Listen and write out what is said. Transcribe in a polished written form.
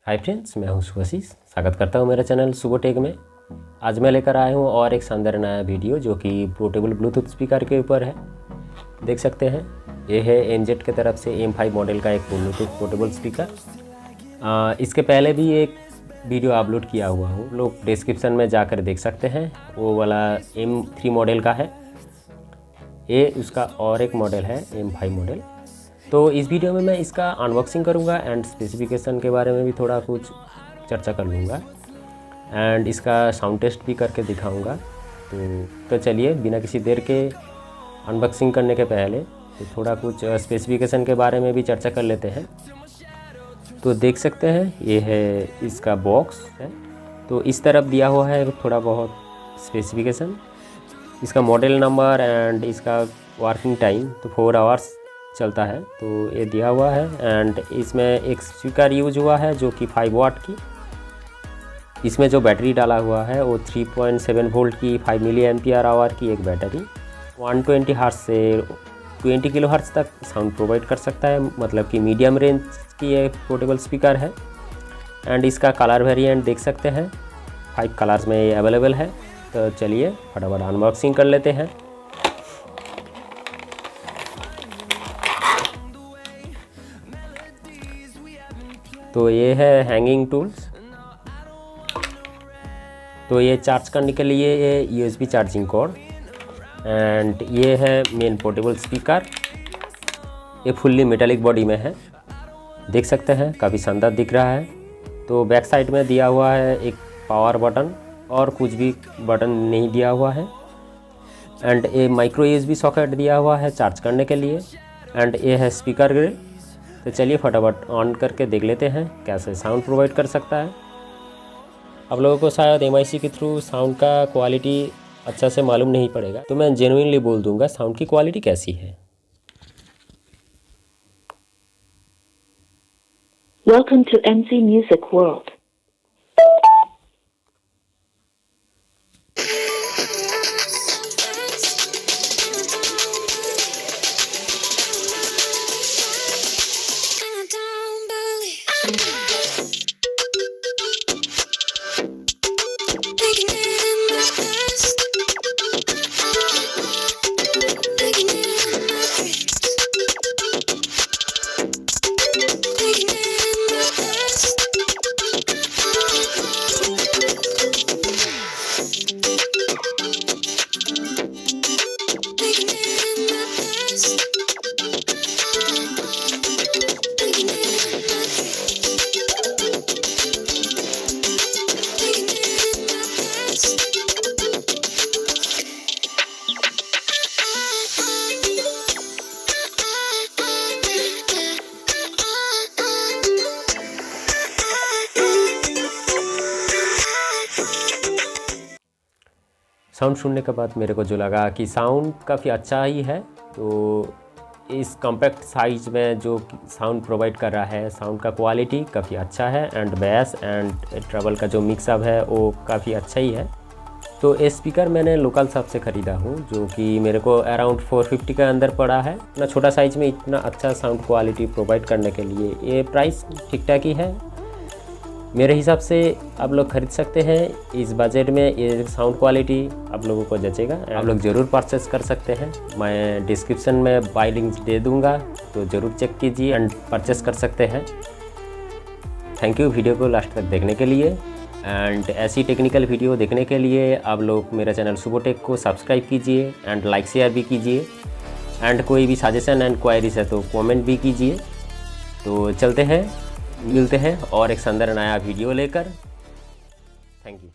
Hi friends, मैं हूं शुभाशीष। स्वागत करता हूं मेरे चैनल सुबोटेक में। आज मैं लेकर आया हूं और एक शानदार नया वीडियो जो कि पोर्टेबल ब्लूटूथ स्पीकर के ऊपर है। देख सकते हैं, ये है एनजेड की तरफ से M5 मॉडल का एक ब्लूटूथ पोर्टेबल स्पीकर। इसके पहले भी एक वीडियो अपलोड किया हुआ हूँ, लोग डिस्क्रिप्शन में जाकर देख सकते हैं। वो वाला M3 मॉडल का है, ये उसका और एक मॉडल है M5 मॉडल। तो इस वीडियो में मैं इसका अनबॉक्सिंग करूंगा एंड स्पेसिफिकेशन के बारे में भी थोड़ा कुछ चर्चा कर लूँगा एंड इसका साउंड टेस्ट भी करके दिखाऊंगा। तो चलिए बिना किसी देर के अनबॉक्सिंग करने के पहले तो थोड़ा कुछ स्पेसिफिकेशन के बारे में भी चर्चा कर लेते हैं। तो देख सकते हैं, ये है इसका बॉक्स है। तो इस तरफ दिया हुआ है थोड़ा बहुत स्पेसिफिकेशन, इसका मॉडल नंबर एंड इसका वर्किंग टाइम तो 4 आवर्स चलता है, तो ये दिया हुआ है। एंड इसमें एक स्पीकर यूज हुआ है जो कि 5 वाट की। इसमें जो बैटरी डाला हुआ है वो 3.7 वोल्ट की 5 मिली एम्पियर आवर की एक बैटरी 120 हर्ट्ज से 20 किलो हर्ट्ज तक साउंड प्रोवाइड कर सकता है, मतलब कि मीडियम रेंज की ये पोर्टेबल स्पीकर है। एंड इसका कलर वेरिएंट देख सकते हैं, 5 कलर्स में ये अवेलेबल है। तो चलिए फटाफट अनबॉक्सिंग कर लेते हैं। तो ये है हैंगिंग टूल्स। तो ये चार्ज करने के लिए ये USB चार्जिंग कॉर्ड एंड ये है मेन पोर्टेबल स्पीकर। ये फुल्ली मेटालिक बॉडी में है, देख सकते हैं, काफ़ी शानदार दिख रहा है। तो बैक साइड में दिया हुआ है एक पावर बटन और कुछ भी बटन नहीं दिया हुआ है। एंड ये माइक्रो USB सॉकेट दिया हुआ है चार्ज करने के लिए। एंड ये है स्पीकर ग्रिल। तो चलिए फटाफट ऑन करके देख लेते हैं कैसे साउंड प्रोवाइड कर सकता है। आप लोगों को शायद MIC के थ्रू साउंड का क्वालिटी अच्छा से मालूम नहीं पड़ेगा, तो मैं जेन्युइनली बोल दूंगा साउंड की क्वालिटी कैसी है। Welcome to MC Music World. Sound सुनने के बाद मेरे को जो लगा कि साउंड काफ़ी अच्छा ही है। तो इस कॉम्पैक्ट साइज में जो साउंड प्रोवाइड कर रहा है, साउंड का क्वालिटी काफ़ी अच्छा है एंड बेस एंड ट्रबल का जो मिक्सअप है वो काफ़ी अच्छा ही है। तो ये स्पीकर मैंने लोकल शॉप से ख़रीदा हूँ जो कि मेरे को अराउंड 450 के अंदर पड़ा है। इतना छोटा साइज़ में इतना अच्छा साउंड क्वालिटी प्रोवाइड करने के लिए ये प्राइस ठीक ठाक ही है मेरे हिसाब से। आप लोग खरीद सकते हैं इस बजट में, ये साउंड क्वालिटी आप लोगों को जचेगा। आप लोग ज़रूर परचेस कर सकते हैं, मैं डिस्क्रिप्शन में बाय लिंक दे दूंगा, तो ज़रूर चेक कीजिए एंड परचेस कर सकते हैं। थैंक यू वीडियो को लास्ट तक देखने के लिए। एंड ऐसी टेक्निकल वीडियो देखने के लिए आप लोग मेरा चैनल सुबोटेक को सब्सक्राइब कीजिए एंड लाइक शेयर भी कीजिए। एंड कोई भी सजेशन एंड क्वायरीज है तो कमेंट भी कीजिए। तो चलते हैं, मिलते हैं और एक शानदार नया वीडियो लेकर। Thank you.